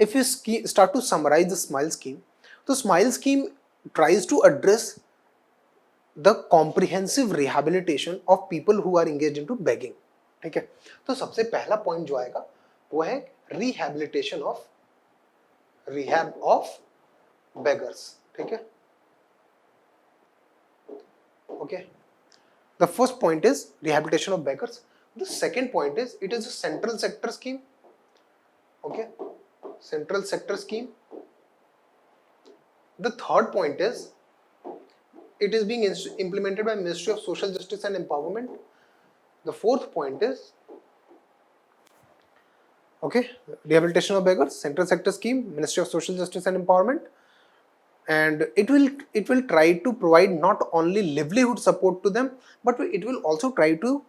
if you start to summarize the SMILE scheme, तो SMILE scheme tries to address the comprehensive rehabilitation of people who are engaged into begging. ठीक है, तो सबसे पहला point जो आएगा वो है rehabilitation of rehab of beggars. ठीक है, okay. The first point is rehabilitation of beggars. The second point is it is a central sector scheme. Okay, central sector scheme. The third point is it is being implemented by Ministry of Social Justice and Empowerment. The fourth point is, okay, rehabilitation of beggars, central sector scheme, Ministry of Social Justice and Empowerment, and it will try to provide not only livelihood support to them, but it will also try to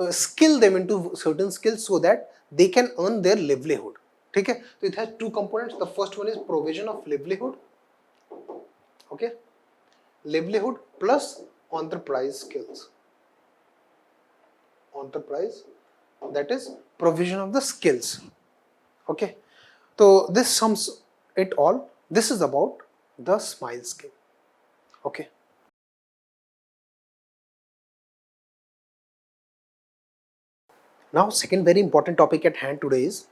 skill them into certain skills so that they can earn their livelihood. ठीक है, तो it has two components. The first one is provision of livelihood, okay, livelihood plus enterprise skills. Enterprise, that is provision of the skills. Okay, so this sums it all. This is about the SMILE scheme. Okay. Now, second very important topic at hand today is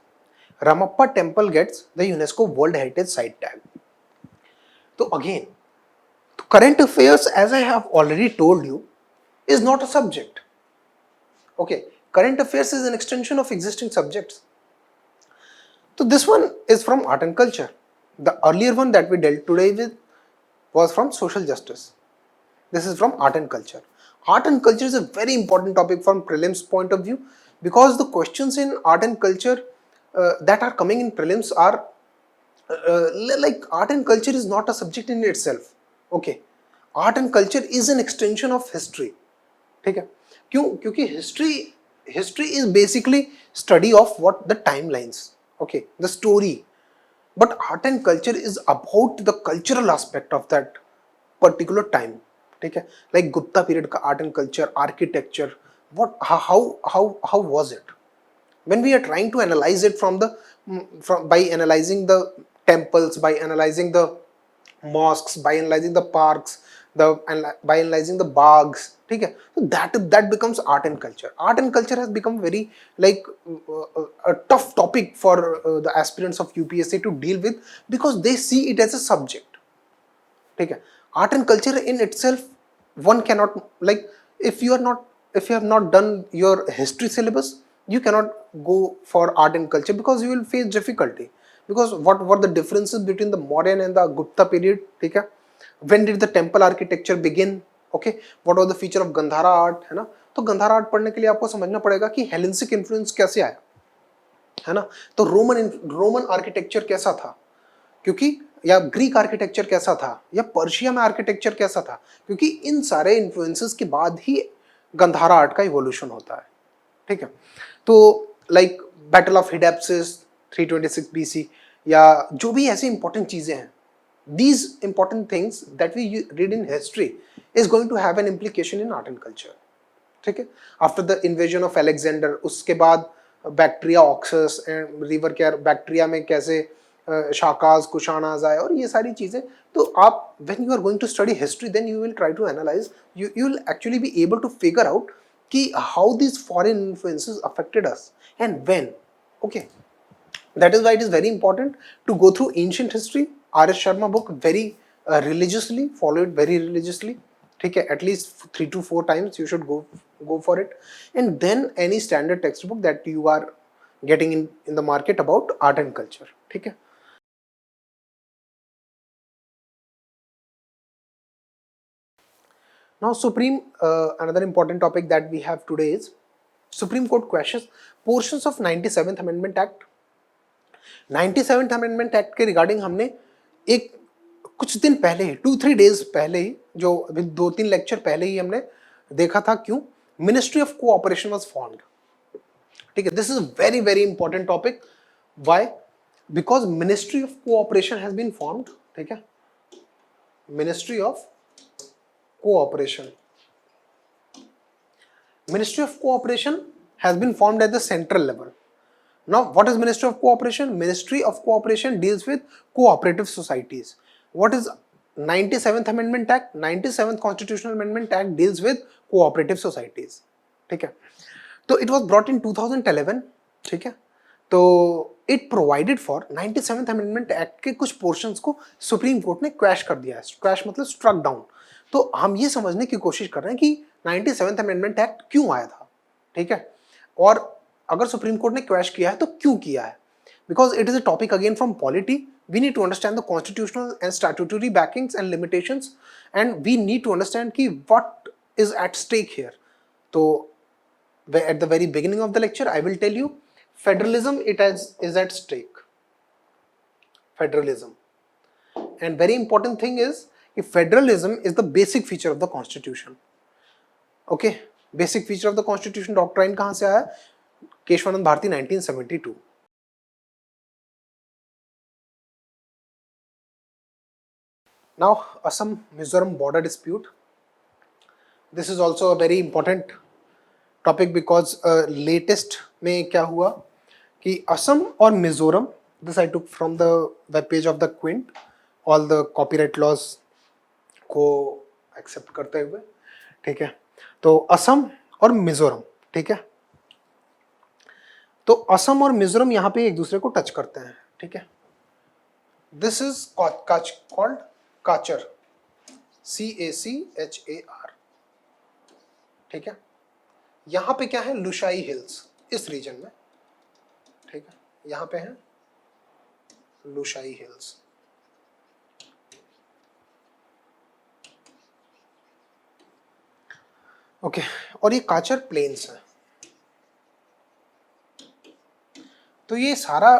Ramappa Temple gets the UNESCO World Heritage Site tag. So again, current affairs, as I have already told you, is not a subject. Okay, current affairs is an extension of existing subjects. So this one is from art and culture. The earlier one that we dealt today with was from social justice. This is from art and culture. Art and culture is a very important topic from prelims point of view, because the questions in art and culture that are coming in prelims are like art and culture is not a subject in itself. Okay, art and culture is an extension of history. ठीक है, क्यों? क्योंकि history is basically study of what the timelines, okay, the story, but art and culture is about the cultural aspect of that particular time. ठीक है, like Gupta period का art and culture, architecture, what, how was it? When we are trying to analyze it by analyzing the temples, by analyzing the mosques, by analyzing the parks, by analyzing the bags, ठीक है, so that becomes art and culture. Art and culture has become very like a tough topic for the aspirants of UPSC to deal with, because they see it as a subject. ठीक है, art and culture in itself, one cannot, like, if you have not done your history syllabus, you cannot go for art and culture, because you will face difficulty. Because what were the differences between the Mauryan and the Gupta period? ठीक है, when did the temple architecture begin? Okay, what was the feature of Gandhara art? है ना, तो Gandhara art पढ़ने के लिए आपको समझना पड़ेगा कि हेलेनिस्टिक इन्फ्लुएंस कैसे आया, है ना, तो रोमन आर्किटेक्चर कैसा था, क्योंकि या ग्रीक आर्किटेक्चर कैसा था, या पर्शिया में आर्किटेक्चर कैसा था, क्योंकि इन सारे इन्फ्लुएंसेस के बाद ही गंधारा आर्ट का इवोल्यूशन होता है. ठीक है, तो लाइक बैटल ऑफ हिडेप्सिस 326 BC, या जो भी ऐसी इंपॉर्टेंट चीजें हैं, these important things that we read in history is going to have an implication in art and culture. ठीक है, after the invasion of Alexander, उसके बाद Bactria Oxus and river care, Bactria में कैसे शाकाज कुशानाज आए, और ये सारी चीजें. तो आप when you are going to study history, then you will try to analyse, you will actually be able to figure out कि how this foreign influences affected us and when. Okay, that is why it is very important to go through ancient history. R.S. Sharma book very religiously, follow it very religiously. ठीक है, at least 3 to 4 times you should go for it, and then any standard textbook that you are getting in the market about art and culture. ठीक है. Now Supreme, another important topic that we have today is Supreme Court questions portions of 97th Amendment Act. 97th Amendment Act के regarding हमने एक कुछ दिन पहले ही 2-3 days पहले ही, जो अभी 2-3 लेक्चर पहले ही हमने देखा था. क्यों? Ministry of cooperation was formed. ठीक है, this is very very important topic. Why? Because ministry of cooperation has been formed. ठीक है, ministry of cooperation, ministry of cooperation has been formed at the central level. Now, what is Ministry of Cooperation? Ministry of Cooperation deals with cooperative societies. What is 97th Amendment Act? 97th Constitutional Amendment Act deals with cooperative societies. ठीक है, तो it was brought in 2011. ठीक है, तो it provided for 97th Amendment Act के कुछ portions को supreme court ने क्रैश कर दिया है. क्रैश मतलब स्ट्रक डाउन. तो हम ये समझने की कोशिश कर रहे हैं कि 97th Amendment Act क्यों आया था. ठीक है, और अगर सुप्रीम कोर्ट ने क्रैश किया है तो क्यों किया है. Because it is a topic again from polity, we need to understand the constitutional and statutory backings and limitations, and we need to understand ki what is at stake here. So at the very beginning of the lecture I will tell you federalism is at stake. Federalism, and very important thing is if federalism is the basic feature of the constitution. Okay, basic feature of the constitution doctrine कहाँ से आया? Keshavananda Bharti 1972. Now, Assam Mizoram border dispute. This is also a very important topic because latest में क्या हुआ कि Assam और Mizoram, this I took from the web page of the Quint, all the copyright laws को accept करते हुए. ठीक है, तो असम और मिजोरम. ठीक है, तो असम और मिजोरम यहाँ पे एक दूसरे को टच करते हैं. ठीक है, दिस इज कॉल्ड काचर, CACHAR. ठीक है, यहाँ पे क्या है? लुशाई हिल्स इस रीजन में. ठीक है, यहाँ पे है लुशाई हिल्स. ओके, और ये काचर प्लेन्स है. तो ये सारा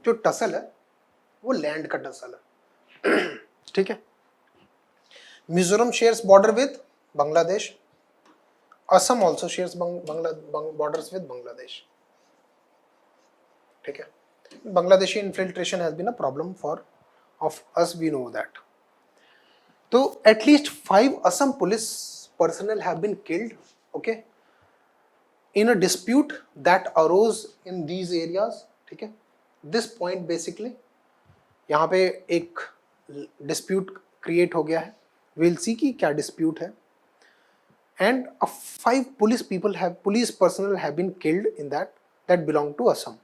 जो टसल है वो लैंड का टसल है. ठीक है, Mizoram shares border with Bangladesh. Assam also shares borders with Bangladesh. ठीक है, Bangladeshi infiltration has been a problem for of us, we know that. तो at least 5 Assam police personnel have been killed, okay, in a dispute that arose in these areas. ठीक है, this point basically यहाँ पे एक dispute create हो गया है. we'll see कि क्या dispute है, and 5 police personnel have been killed in that belong to Assam.